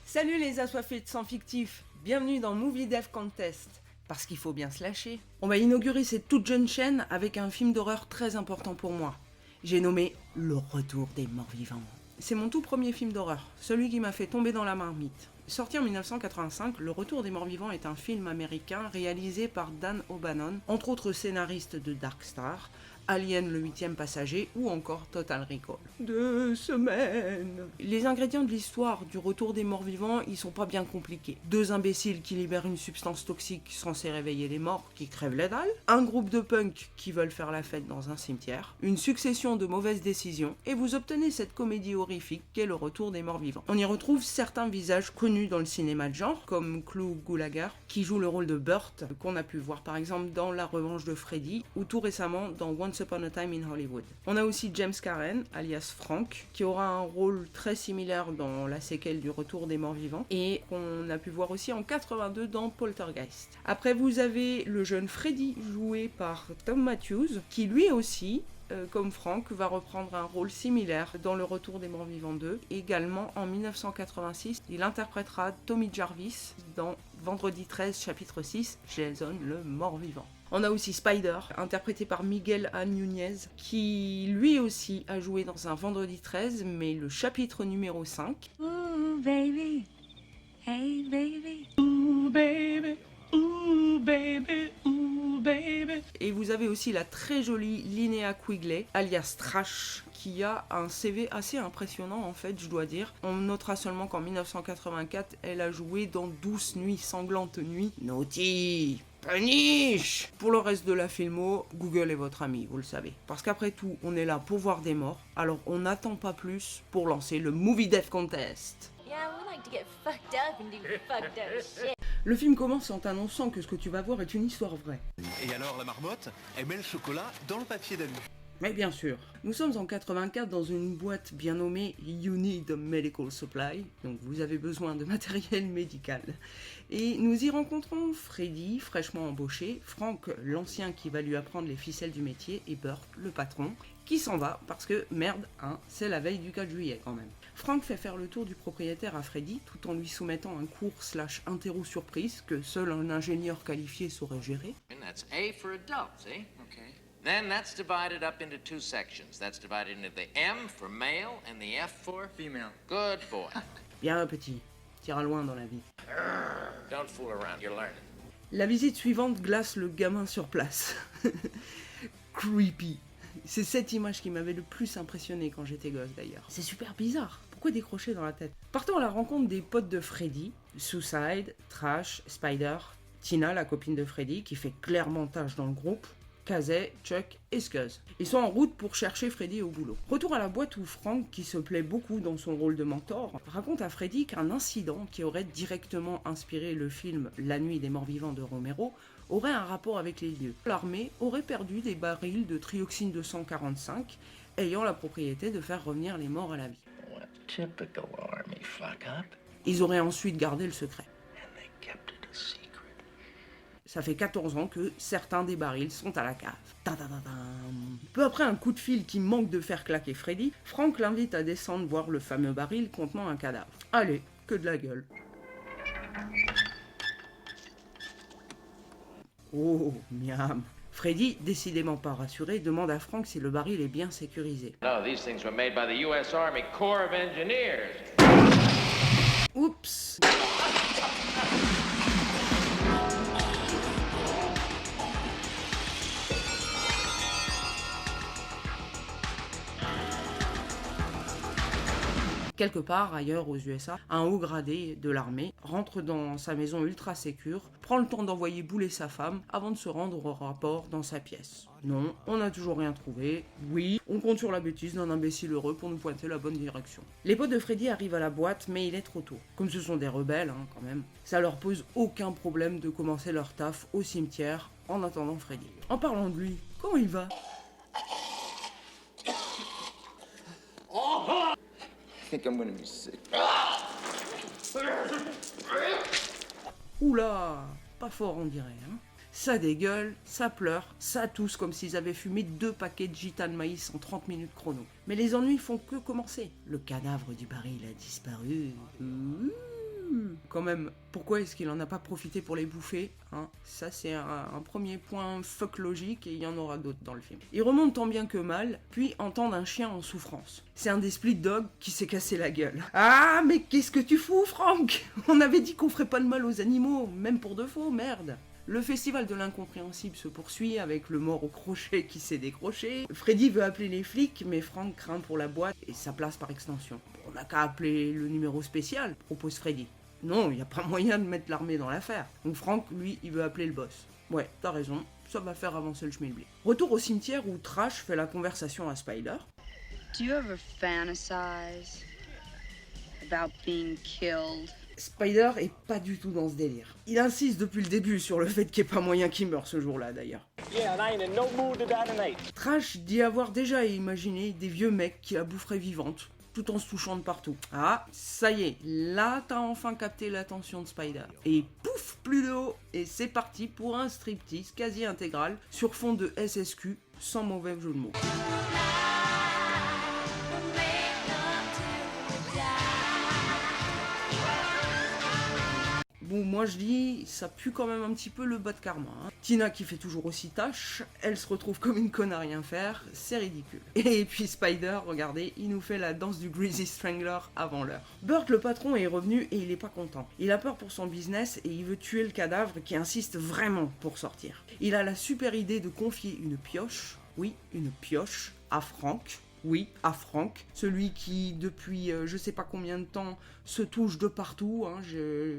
Salut les assoiffés de sang fictif, bienvenue dans Movie Dev Contest, parce qu'il faut bien se lâcher. On va inaugurer cette toute jeune chaîne avec un film d'horreur très important pour moi. J'ai nommé Le Retour des Morts Vivants. C'est mon tout premier film d'horreur, celui qui m'a fait tomber dans la marmite. Sorti en 1985, Le Retour des Morts Vivants est un film américain réalisé par Dan O'Bannon, entre autres scénaristes de Dark Star, Alien le 8e passager ou encore Total Recall. 2 semaines. Les ingrédients de l'histoire du Retour des Morts Vivants, ils sont pas bien compliqués. 2 imbéciles qui libèrent une substance toxique censée réveiller les morts qui crèvent la dalle, un groupe de punks qui veulent faire la fête dans un cimetière, une succession de mauvaises décisions, et vous obtenez cette comédie horrifique qu'est Le Retour des Morts Vivants. On y retrouve certains visages connus dans le cinéma de genre, comme Clu Gulager, qui joue le rôle de Burt, qu'on a pu voir par exemple dans La Revanche de Freddy, ou tout récemment dans Once Upon a Time in Hollywood. On a aussi James Karen, alias Frank, qui aura un rôle très similaire dans la séquelle du Retour des Morts Vivants, et qu'on a pu voir aussi en 82 dans Poltergeist. Après vous avez le jeune Freddy, joué par Tom Matthews, qui lui aussi, comme Frank, va reprendre un rôle similaire dans Le Retour des Morts Vivants 2. Également en 1986, il interprétera Tommy Jarvis dans Vendredi 13 chapitre 6, Jason le Mort-Vivant. On a aussi Spider, interprété par Miguel A. Nunez, qui lui aussi a joué dans un Vendredi 13, mais le chapitre numéro 5. Ooh, baby. Hey, baby. Ooh, baby. Ooh, baby. Ooh, baby. Et vous avez aussi la très jolie Linnea Quigley, alias Trash, qui a un CV assez impressionnant en fait, je dois dire. On notera seulement qu'en 1984, elle a joué dans Douce Nuit, Sanglante Nuit, Naughty, Punish. Pour le reste de la filmo, Google est votre ami, vous le savez. Parce qu'après tout, on est là pour voir des morts, alors on n'attend pas plus pour lancer le Movie Dev Contest. Yeah, we like to get fucked up and do fucked up shit. Le film commence en t'annonçant que ce que tu vas voir est une histoire vraie. Et alors la marmotte, elle met le chocolat dans le papier d'alu. Mais bien sûr, nous sommes en 84 dans une boîte bien nommée You Need a Medical Supply, donc vous avez besoin de matériel médical. Et nous y rencontrons Freddy, fraîchement embauché, Frank, l'ancien qui va lui apprendre les ficelles du métier, et Burt, le patron, qui s'en va parce que, merde, hein, c'est la veille du 4 juillet quand même. Frank fait faire le tour du propriétaire à Freddy tout en lui soumettant un cours / interro surprise que seul un ingénieur qualifié saurait gérer. And that's A for adults, eh? Okay. Then that's divided up into 2 sections. That's divided into the M for male and the F for Female. good boy. Bien petit, t'iras loin dans la vie. Don't fool around, you're learning. La visite suivante glace le gamin sur place. Creepy. C'est cette image qui m'avait le plus impressionné quand j'étais gosse d'ailleurs. C'est super bizarre. Pourquoi décrocher dans la tête? Partons à la rencontre des potes de Freddy, Suicide, Trash, Spider, Tina, la copine de Freddy, qui fait clairement tâche dans le groupe, Kazay, Chuck et Scuzz. Ils sont en route pour chercher Freddy au boulot. Retour à la boîte où Frank, qui se plaît beaucoup dans son rôle de mentor, raconte à Freddy qu'un incident qui aurait directement inspiré le film La Nuit des Morts Vivants de Romero aurait un rapport avec les lieux. L'armée aurait perdu des barils de trioxyne 245, ayant la propriété de faire revenir les morts à la vie. What typical army fuck-up. Ils auraient ensuite gardé le secret. And they kept it a secret. Ça fait 14 ans que certains des barils sont à la cave. Peu après un coup de fil qui manque de faire claquer Freddy, Frank l'invite à descendre voir le fameux baril contenant un cadavre. Allez, que de la gueule. Oh, miam. Freddy, décidément pas rassuré, demande à Frank si le baril est bien sécurisé. No, these things were made by the U.S. Army Corps of Engineers. Oups. Quelque part ailleurs aux USA, un haut gradé de l'armée rentre dans sa maison ultra sécure, prend le temps d'envoyer bouler sa femme avant de se rendre au rapport dans sa pièce. Non, on n'a toujours rien trouvé. Oui, on compte sur la bêtise d'un imbécile heureux pour nous pointer la bonne direction. Les potes de Freddy arrivent à la boîte, mais il est trop tôt. Comme ce sont des rebelles, hein, quand même, ça leur pose aucun problème de commencer leur taf au cimetière en attendant Freddy. En parlant de lui, comment il va ? I think I'm gonna be sick. Oula, pas fort on dirait, hein. ça dégueule, ça pleure, ça tousse comme s'ils avaient fumé 2 paquets de gitane maïs en 30 minutes chrono. Mais les ennuis font que commencer. Le cadavre du baril a disparu. Quand même, pourquoi est-ce qu'il en a pas profité pour les bouffer, hein? Ça c'est un premier point fuck logique et il y en aura d'autres dans le film. Ils remontent tant bien que mal, puis entendent un chien en souffrance. C'est un des split dogs qui s'est cassé la gueule. Ah mais qu'est-ce que tu fous, Frank? On avait dit qu'on ferait pas de mal aux animaux, même pour de faux, merde. Le festival de l'incompréhensible se poursuit avec le mort au crochet qui s'est décroché. Freddy veut appeler les flics, mais Frank craint pour la boîte et sa place par extension. On n'a qu'à appeler le numéro spécial, propose Freddy. Non, il n'y a pas moyen de mettre l'armée dans l'affaire. Donc Frank, lui, il veut appeler le boss. Ouais, t'as raison, ça va faire avancer le schmilblick. Retour au cimetière où Trash fait la conversation à Spider. Do you ever fantasize about being killed? Spider est pas du tout dans ce délire. Il insiste depuis le début sur le fait qu'il n'y ait pas moyen qu'il meure ce jour-là d'ailleurs. Trash dit avoir déjà imaginé des vieux mecs qui la boufferaient vivante, tout en se touchant de partout. Ah, ça y est, là t'as enfin capté l'attention de Spider. Et pouf, plus de haut, et c'est parti pour un striptease quasi intégral sur fond de SSQ, sans mauvais jeu de mots. Bon, moi je dis, ça pue quand même un petit peu le bas de karma. Hein. Tina qui fait toujours aussi tâche, elle se retrouve comme une conne à rien faire, c'est ridicule. Et puis Spider, regardez, il nous fait la danse du Greasy Strangler avant l'heure. Burt le patron est revenu et il est pas content. Il a peur pour son business et il veut tuer le cadavre qui insiste vraiment pour sortir. Il a la super idée de confier une pioche, oui, une pioche, à Frank. Oui, à Frank, celui qui, depuis je sais pas combien de temps, se touche de partout. Hein,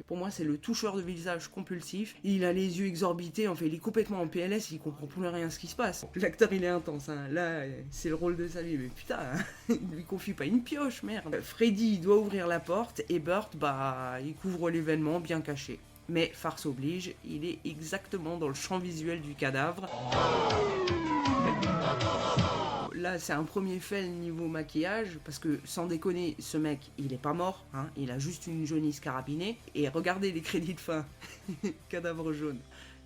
pour moi, c'est le toucheur de visage compulsif. Il a les yeux exorbités, en fait, il est complètement en PLS, il comprend plus rien à ce qui se passe. L'acteur, il est intense, hein. Là, c'est le rôle de sa vie, mais putain, hein, il lui confie pas une pioche, merde. Freddy, il doit ouvrir la porte, et Burt, bah, il couvre l'événement bien caché. Mais, farce oblige, il est exactement dans le champ visuel du cadavre. Là, c'est un premier fail niveau maquillage, parce que, sans déconner, ce mec, il est pas mort, hein, il a juste une jaunisse carabinée, et regardez les crédits de fin, cadavre jaune,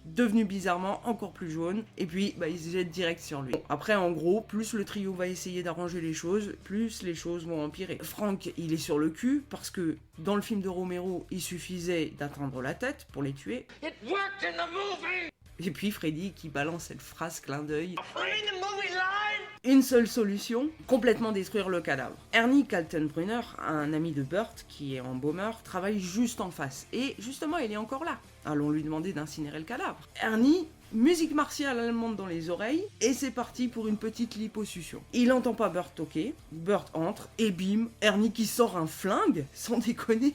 devenu bizarrement encore plus jaune, et puis, bah, il se jette direct sur lui. Après, en gros, plus le trio va essayer d'arranger les choses, plus les choses vont empirer. Frank, il est sur le cul, parce que, dans le film de Romero, il suffisait d'atteindre la tête pour les tuer. It worked in the movie! Et puis Freddy qui balance cette phrase clin d'œil. Une seule solution, complètement détruire le cadavre. Ernie Kaltenbrunner, un ami de Burt qui est embaumeur, travaille juste en face. Et justement, il est encore là. Allons lui demander d'incinérer le cadavre. Ernie, musique martiale allemande dans les oreilles, et c'est parti pour une petite liposuction. Il n'entend pas Burt toquer, Burt entre, et bim, Ernie qui sort un flingue, sans déconner.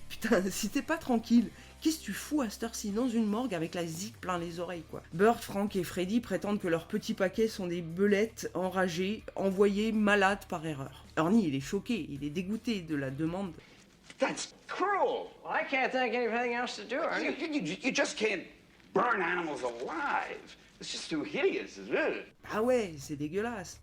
Putain, si t'es pas tranquille, qu'est-ce que tu fous à cette heure-ci dans une morgue avec la zik plein les oreilles, quoi? Burt, Frank et Freddy prétendent que leurs petits paquets sont des belettes enragées, envoyées malades par erreur. Ernie, il est choqué, il est dégoûté de la demande. That's cruel. Well, I can't think of anything else to do, Ernie. You just can't burn animals alive. It's just too hideous, isn't it? Ah ouais, c'est dégueulasse.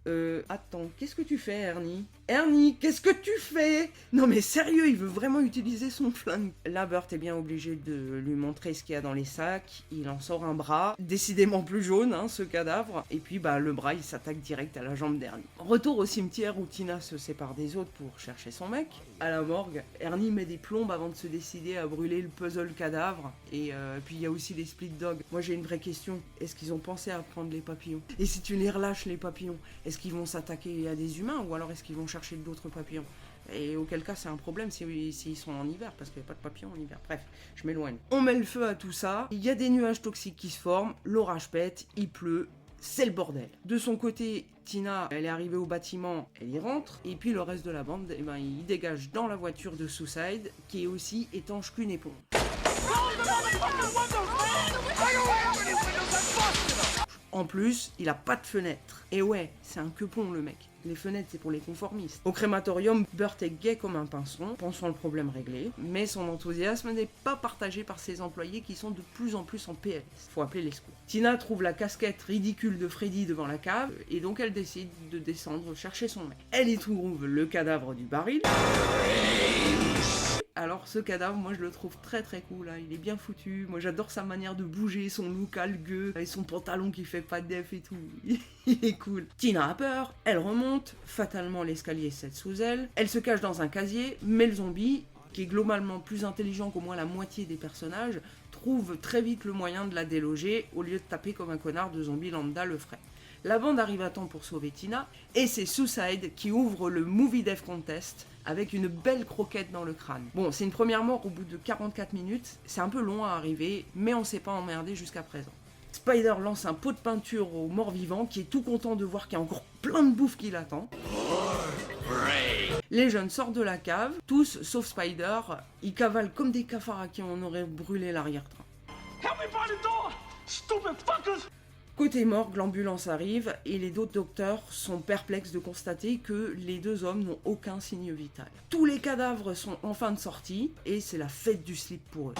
Attends, qu'est-ce que tu fais, Ernie? Ernie, qu'est-ce que tu fais? Non mais sérieux, il veut vraiment utiliser son flingue. Là, Burt est bien obligé de lui montrer ce qu'il y a dans les sacs. Il en sort un bras, décidément plus jaune, hein, ce cadavre. Et puis, bah, le bras, il s'attaque direct à la jambe d'Ernie. Retour au cimetière où Tina se sépare des autres pour chercher son mec. À la morgue, Ernie met des plombes avant de se décider à brûler le puzzle cadavre. Et puis, il y a aussi les split dogs. Moi, j'ai une vraie question. Est-ce qu'ils ont pensé à prendre les papillons? Et si tu les relâches, les papillons, est-ce qu'ils vont s'attaquer à des humains ou alors est-ce qu'ils vont chercher d'autres papillons? Et auquel cas c'est un problème s'ils sont en hiver, parce qu'il n'y a pas de papillons en hiver. Bref, je m'éloigne. On met le feu à tout ça, il y a des nuages toxiques qui se forment, l'orage pète, il pleut, c'est le bordel. De son côté, Tina, elle est arrivée au bâtiment, elle y rentre, et puis le reste de la bande, eh ben, il dégage dans la voiture de Suicide, qui est aussi étanche qu'une éponge. En plus, il a pas de fenêtre. Et ouais, c'est un quepon le mec. Les fenêtres, c'est pour les conformistes. Au crématorium, Burt est gai comme un pinson, pensant le problème réglé, mais son enthousiasme n'est pas partagé par ses employés qui sont de plus en plus en PLS. Faut appeler les secours. Tina trouve la casquette ridicule de Freddy devant la cave, et donc elle décide de descendre chercher son mec. Elle y trouve le cadavre du baril. Alors ce cadavre, moi je le trouve très très cool, hein. Il est bien foutu, moi j'adore sa manière de bouger, son look algueux, et son pantalon qui fait pas de def et tout, il est cool. Tina a peur, elle remonte, fatalement l'escalier cède sous elle, elle se cache dans un casier, mais le zombie, qui est globalement plus intelligent qu'au moins la moitié des personnages, trouve très vite le moyen de la déloger, au lieu de taper comme un connard de zombie lambda le ferait. La bande arrive à temps pour sauver Tina, et c'est Suicide qui ouvre le Movie Death Contest avec une belle croquette dans le crâne. Bon, c'est une première mort au bout de 44 minutes, c'est un peu long à arriver, mais on s'est pas emmerdé jusqu'à présent. Spider lance un pot de peinture au mort-vivant qui est tout content de voir qu'il y a encore plein de bouffe qui l'attend. Les jeunes sortent de la cave, tous sauf Spider, ils cavalent comme des cafards à qui on aurait brûlé l'arrière-train. Help me find the door! Stupid fuckers! Côté morgue, l'ambulance arrive et les deux docteurs sont perplexes de constater que les deux hommes n'ont aucun signe vital. Tous les cadavres sont en fin de sortie et c'est la fête du slip pour eux.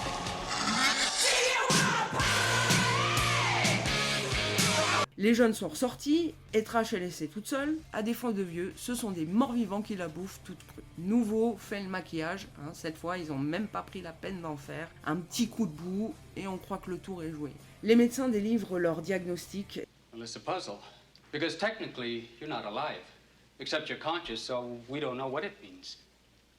Les jeunes sont ressortis et Trash est laissée toute seule. À défaut de vieux, ce sont des morts-vivants qui la bouffent toute crue. Nouveau fait le maquillage, hein, cette fois ils ont même pas pris la peine d'en faire. Un petit coup de boue et on croit que le tour est joué. Les médecins délivrent leur diagnostic. Well, it's a puzzle. Because technically, you're not alive. Except you're conscious, so we don't know what it means.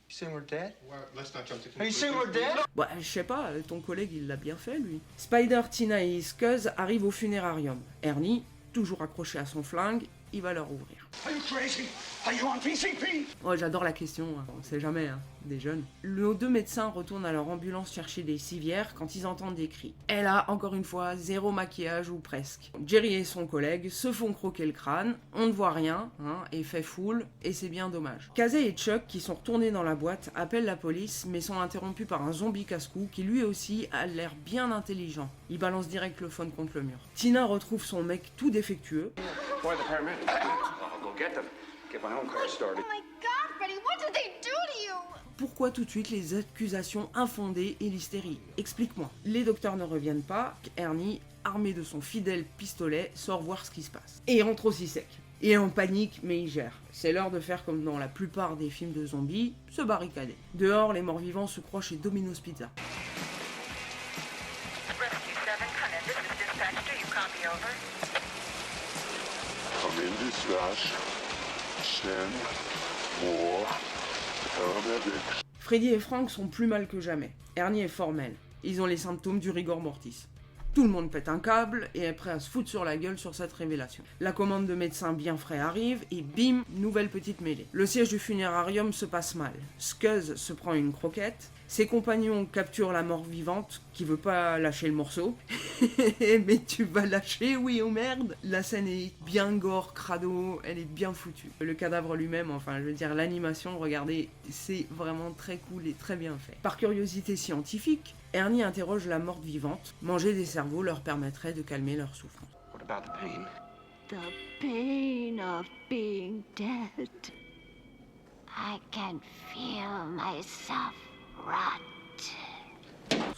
You saying we're dead? Well, let's not jump to Are you saying we're dead? Bah, je sais pas, ton collègue il l'a bien fait lui. Spider, Tina et Scuzz arrivent au funérarium. Ernie, toujours accroché à son flingue, il va leur ouvrir. Are you crazy? Are you on PCP? Oh, j'adore la question, hein. On sait jamais, hein, des jeunes. Nos deux médecins retournent à leur ambulance chercher des civières quand ils entendent des cris. Elle a, encore une fois, zéro maquillage ou presque. Jerry et son collègue se font croquer le crâne, on ne voit rien, hein, effet full, et c'est bien dommage. Casey et Chuck, qui sont retournés dans la boîte, appellent la police, mais sont interrompus par un zombie casse-cou qui lui aussi a l'air bien intelligent. Il balance direct le phone contre le mur. Tina retrouve son mec tout défectueux. Why the paramedics? I'll go get them. Get my own car started. Oh my god, Freddy, what did they do to you? Pourquoi tout de suite les accusations infondées et l'hystérie? Explique-moi. Les docteurs ne reviennent pas, Ernie, armé de son fidèle pistolet, sort voir ce qui se passe. Et il rentre aussi sec. Il est en panique, mais il gère. C'est l'heure de faire comme dans la plupart des films de zombies, se barricader. Dehors, les morts-vivants se croient chez Domino's Pizza. I'm in dispatch. Send more paramedics. Freddy et Frank sont plus mal que jamais. Ernie est formel. Ils ont les symptômes du rigor mortis. Tout le monde pète un câble et est prêt à se foutre sur la gueule sur cette révélation. La commande de médecins bien frais arrive et bim, nouvelle petite mêlée. Le siège du funérarium se passe mal. Scuzz se prend une croquette. Ses compagnons capturent la mort vivante qui veut pas lâcher le morceau. Mais tu vas lâcher, oui oh merde. La scène est bien gore, crado, elle est bien foutue. Le cadavre lui-même, enfin je veux dire l'animation, regardez, c'est vraiment très cool et très bien fait. Par curiosité scientifique, Ernie interroge la morte vivante. Manger des cerveaux leur permettrait de calmer leur souffrance. What about the pain? The pain of being dead. I can feel myself rot.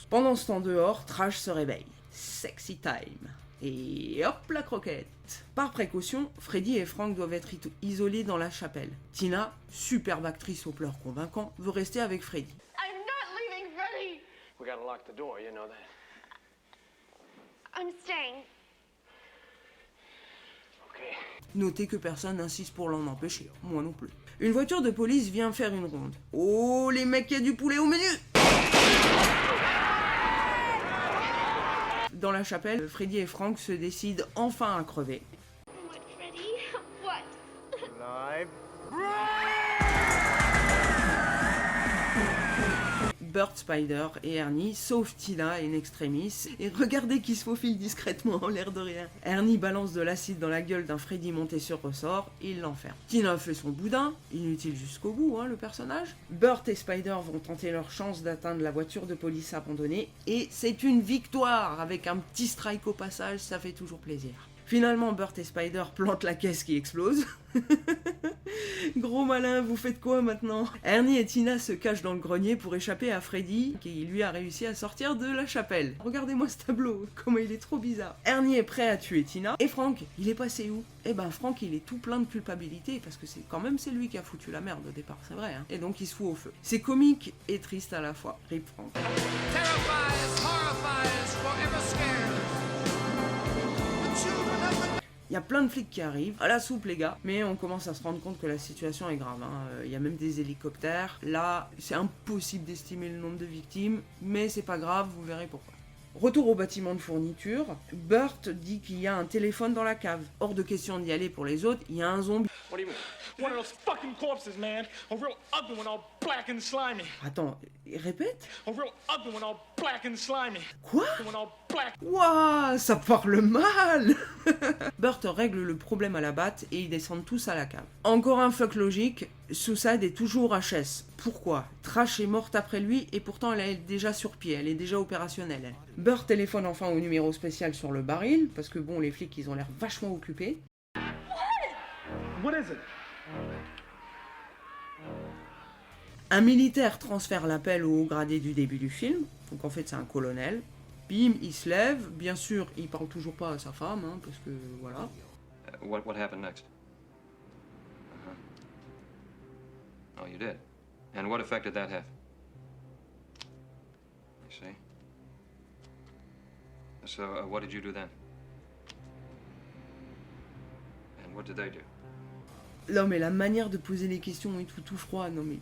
Pendant ce temps dehors, Trash se réveille. Sexy time. Et hop la croquette. Par précaution, Freddy et Frank doivent être isolés dans la chapelle. Tina, superbe actrice aux pleurs convaincants, veut rester avec Freddy. I'm not leaving Freddy. We gotta lock the door, you know that. I'm staying. Okay. Notez que personne n'insiste pour l'en empêcher, moi non plus. Une voiture de police vient faire une ronde. Oh les mecs, il y a du poulet au menu! Dans la chapelle, Freddy et Frank se décident enfin à crever. What, Freddy? What? Live. Burt, Spider et Ernie sauvent Tina in extremis et regardez qui se faufile discrètement en l'air de rien. Ernie balance de l'acide dans la gueule d'un Freddy monté sur ressort et il l'enferme. Tina fait son boudin, inutile jusqu'au bout hein, le personnage. Burt et Spider vont tenter leur chance d'atteindre la voiture de police abandonnée et c'est une victoire avec un petit strike au passage, ça fait toujours plaisir. Finalement, Burt et Spider plantent la caisse qui explose. Gros malin, vous faites quoi maintenant? Ernie et Tina se cachent dans le grenier pour échapper à Freddy, qui lui a réussi à sortir de la chapelle. Regardez-moi ce tableau, comment il est trop bizarre. Ernie est prêt à tuer Tina. Et Frank, il est passé où? Eh ben Frank, il est tout plein de culpabilité, parce que c'est lui qui a foutu la merde au départ, c'est vrai, hein. Et donc il se fout au feu. C'est comique et triste à la fois. Rip Frank. Il y a plein de flics qui arrivent, à la soupe les gars, mais on commence à se rendre compte que la situation est grave, hein. Il y a même des hélicoptères, là c'est impossible d'estimer le nombre de victimes, mais c'est pas grave, vous verrez pourquoi. Retour au bâtiment de fourniture, Burt dit qu'il y a un téléphone dans la cave. Hors de question d'y aller pour les autres, il y a un zombie. What do you mean? One of those fucking corpses, man. A real ugly one, all black and slimy. Attends, répète. A real ugly one, all black and slimy. Quoi? One all black. Ouah, ça parle mal. Burt règle le problème à la batte et ils descendent tous à la cave. Encore un fuck logique, Suicide est toujours HS. Pourquoi? Trash est morte après lui et pourtant elle est déjà sur pied, elle est déjà opérationnelle. Elle. Burt téléphone enfin au numéro spécial sur le baril, parce que bon, les flics ils ont l'air vachement occupés. What is it? Un militaire transfère l'appel au haut gradé du début du film, donc en fait c'est un colonel. Bim, il se lève, bien sûr il parle toujours pas à sa femme, hein, parce que voilà. What happened next? Oh, you did? And what effect did that have? I see. So, what did you do then? And what did they do? Non mais la manière de poser les questions et tout froid, non mais...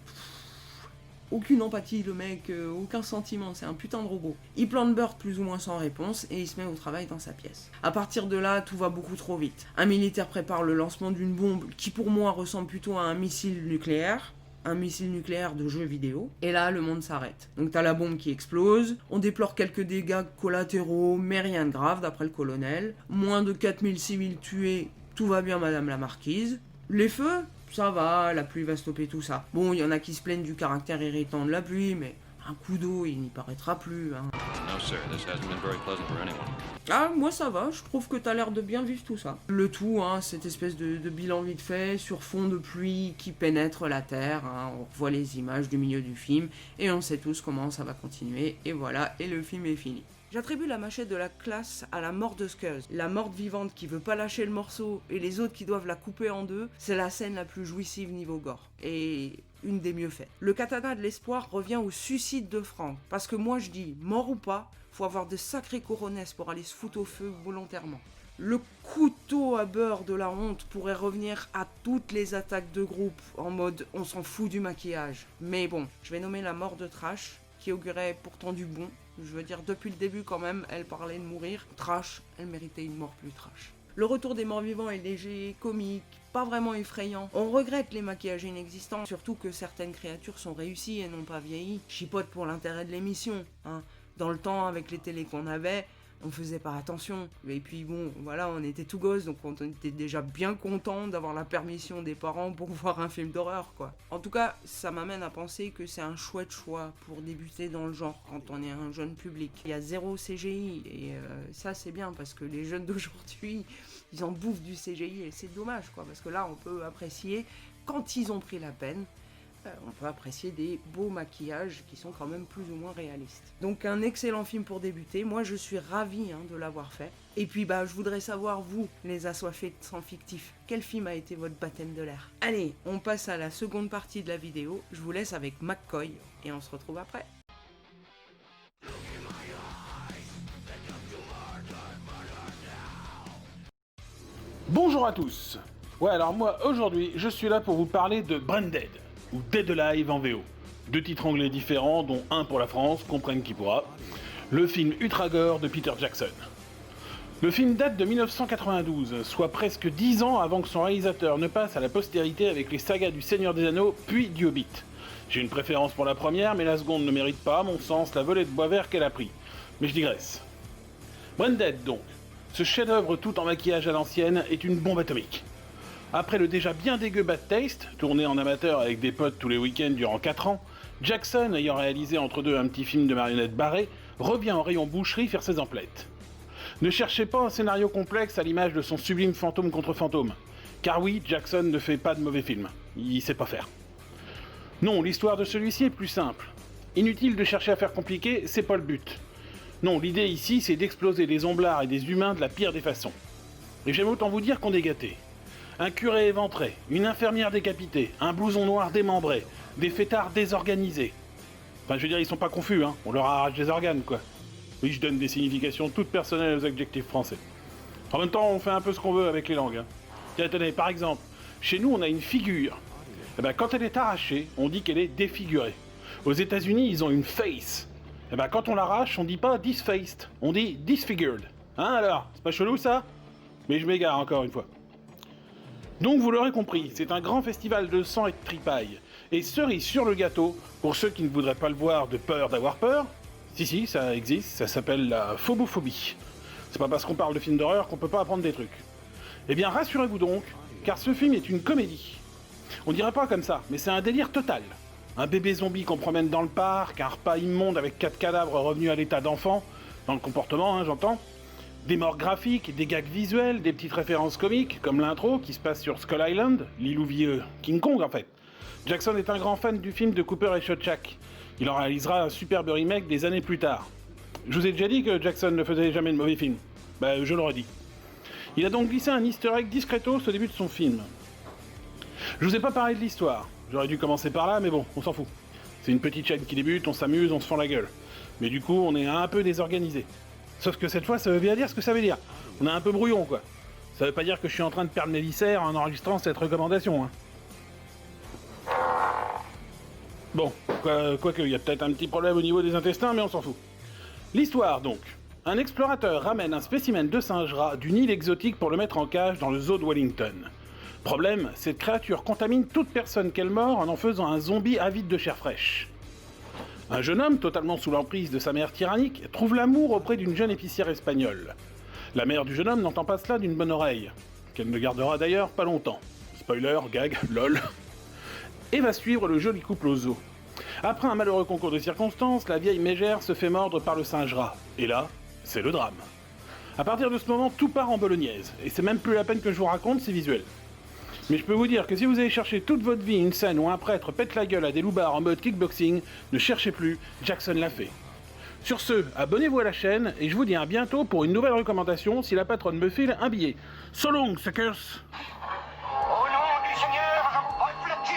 Aucune empathie le mec, aucun sentiment, c'est un putain de robot. Il plante Burt plus ou moins sans réponse et il se met au travail dans sa pièce. À partir de là, tout va beaucoup trop vite. Un militaire prépare le lancement d'une bombe qui pour moi ressemble plutôt à un missile nucléaire. Un missile nucléaire de jeu vidéo. Et là, le monde s'arrête. Donc t'as la bombe qui explose, on déplore quelques dégâts collatéraux, mais rien de grave d'après le colonel. Moins de 4000 civils tués, tout va bien madame la marquise. Les feux, ça va, la pluie va stopper tout ça. Bon, il y en a qui se plaignent du caractère irritant de la pluie, mais un coup d'eau, il n'y paraîtra plus, hein. No, sir, this hasn't been very pleasant for anyone. Ah, moi ça va, je trouve que t'as l'air de bien vivre tout ça. Le tout, hein, cette espèce de bilan vite fait, sur fond de pluie qui pénètre la terre, hein, on revoit les images du milieu du film, et on sait tous comment ça va continuer, et voilà, et le film est fini. J'attribue la machette de la classe à la mort de Scuzz. La morte vivante qui veut pas lâcher le morceau et les autres qui doivent la couper en deux, c'est la scène la plus jouissive niveau gore. Et une des mieux faites. Le katana de l'espoir revient au suicide de Frank. Parce que moi je dis, mort ou pas, faut avoir de sacrés coronesses pour aller se foutre au feu volontairement. Le couteau à beurre de la honte pourrait revenir à toutes les attaques de groupe en mode on s'en fout du maquillage. Mais bon, je vais nommer la mort de Trash, qui augurait pourtant du bon. Je veux dire, depuis le début quand même, elle parlait de mourir. Trash, elle méritait une mort plus trash. Le retour des morts vivants est léger, comique, pas vraiment effrayant. On regrette les maquillages inexistants, surtout que certaines créatures sont réussies et non pas vieillies. Chipote pour l'intérêt de l'émission, hein. Dans le temps, avec les télés qu'on avait, on faisait pas attention. Et puis bon, voilà, on était tout gosses, donc on était déjà bien content d'avoir la permission des parents pour voir un film d'horreur, quoi. En tout cas, ça m'amène à penser que c'est un chouette choix pour débuter dans le genre quand on est un jeune public. Il y a 0 CGI, et ça c'est bien, parce que les jeunes d'aujourd'hui, ils en bouffent du CGI, et c'est dommage, quoi, parce que là, on peut apprécier, quand ils ont pris la peine, on peut apprécier des beaux maquillages qui sont quand même plus ou moins réalistes. Donc un excellent film pour débuter, moi je suis ravie de l'avoir fait. Et puis je voudrais savoir, vous, les assoiffés de sang fictif, quel film a été votre baptême de l'air? Allez, on passe à la seconde partie de la vidéo, je vous laisse avec McCoy, et on se retrouve après. Bonjour à tous. Ouais, alors moi, aujourd'hui, je suis là pour vous parler de Branded, ou Dead Alive en VO. 2 titres anglais différents, dont un pour la France, comprenne qui pourra. Le film ultra gore de Peter Jackson. Le film date de 1992, soit presque 10 ans avant que son réalisateur ne passe à la postérité avec les sagas du Seigneur des Anneaux, puis du Hobbit. J'ai une préférence pour la première, mais la seconde ne mérite pas, à mon sens, la volée de bois vert qu'elle a pris. Mais je digresse. Branded, donc. Ce chef-d'œuvre tout en maquillage à l'ancienne est une bombe atomique. Après le déjà bien dégueu Bad Taste, tourné en amateur avec des potes tous les week-ends durant 4 ans, Jackson, ayant réalisé entre deux un petit film de marionnettes barré, revient en rayon boucherie faire ses emplettes. Ne cherchez pas un scénario complexe à l'image de son sublime Fantôme contre Fantôme. Car oui, Jackson ne fait pas de mauvais films. Il sait pas faire. Non, l'histoire de celui-ci est plus simple. Inutile de chercher à faire compliqué, c'est pas le but. Non, l'idée ici, c'est d'exploser des omblards et des humains de la pire des façons. Et j'aime autant vous dire qu'on est gâtés. Un curé éventré, une infirmière décapitée, un blouson noir démembré, des fêtards désorganisés. Enfin, je veux dire, ils sont pas confus, hein. On leur arrache des organes, quoi. Oui, je donne des significations toutes personnelles aux adjectifs français. En même temps, on fait un peu ce qu'on veut avec les langues, hein. Tiens, tenez, par exemple, chez nous, on a une figure. Eh ben, quand elle est arrachée, on dit qu'elle est défigurée. Aux États-Unis, ils ont une face. Eh ben, quand on l'arrache, on dit pas disfaced, on dit disfigured. Hein alors, c'est pas chelou ça? Mais je m'égare encore une fois. Donc vous l'aurez compris, c'est un grand festival de sang et de tripaille. Et cerise sur le gâteau, pour ceux qui ne voudraient pas le voir de peur d'avoir peur, si, ça existe, ça s'appelle la phobophobie. C'est pas parce qu'on parle de films d'horreur qu'on peut pas apprendre des trucs. Eh bien rassurez-vous donc, car ce film est une comédie. On dirait pas comme ça, mais c'est un délire total. Un bébé zombie qu'on promène dans le parc, un repas immonde avec 4 cadavres revenus à l'état d'enfant, dans le comportement, hein, j'entends. Des morts graphiques, des gags visuels, des petites références comiques, comme l'intro qui se passe sur Skull Island, l'île où vit King Kong en fait. Jackson est un grand fan du film de Cooper et Schoedsack. Il en réalisera un superbe remake des années plus tard. Je vous ai déjà dit que Jackson ne faisait jamais de mauvais films. Ben, je le redis. Il a donc glissé un easter egg discretos au début de son film. Je vous ai pas parlé de l'histoire. J'aurais dû commencer par là, mais bon, on s'en fout. C'est une petite chaîne qui débute, on s'amuse, on se fend la gueule. Mais du coup, on est un peu désorganisé. Sauf que cette fois, ça veut bien dire ce que ça veut dire. On est un peu brouillon, quoi. Ça veut pas dire que je suis en train de perdre mes viscères en enregistrant cette recommandation, hein. Bon, quoique, il y a peut-être un petit problème au niveau des intestins, mais on s'en fout. L'histoire, donc. Un explorateur ramène un spécimen de singe rat d'une île exotique pour le mettre en cage dans le zoo de Wellington. Problème, cette créature contamine toute personne qu'elle mord en faisant un zombie avide de chair fraîche. Un jeune homme, totalement sous l'emprise de sa mère tyrannique, trouve l'amour auprès d'une jeune épicière espagnole. La mère du jeune homme n'entend pas cela d'une bonne oreille, qu'elle ne gardera d'ailleurs pas longtemps. Spoiler, gag, lol. Et va suivre le joli couple au zoo. Après un malheureux concours de circonstances, la vieille mégère se fait mordre par le singe rat. Et là, c'est le drame. À partir de ce moment, tout part en bolognaise, et c'est même plus la peine que je vous raconte, c'est visuel. Mais je peux vous dire que si vous avez cherché toute votre vie une scène où un prêtre pète la gueule à des loupards en mode kickboxing, ne cherchez plus, Jackson l'a fait. Sur ce, abonnez-vous à la chaîne, et je vous dis à bientôt pour une nouvelle recommandation si la patronne me file un billet. So long, suckers! Au nom du Seigneur, je vous botte le cul!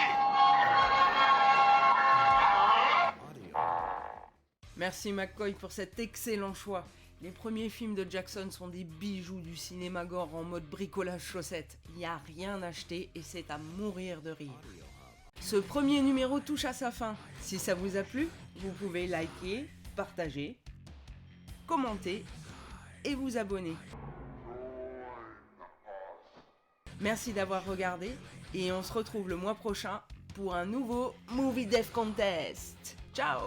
Merci McCoy pour cet excellent choix. Les premiers films de Jackson sont des bijoux du cinéma gore en mode bricolage chaussette. Il n'y a rien acheté et c'est à mourir de rire. Ce premier numéro touche à sa fin. Si ça vous a plu, vous pouvez liker, partager, commenter et vous abonner. Merci d'avoir regardé et on se retrouve le mois prochain pour un nouveau Movie Death Contest. Ciao!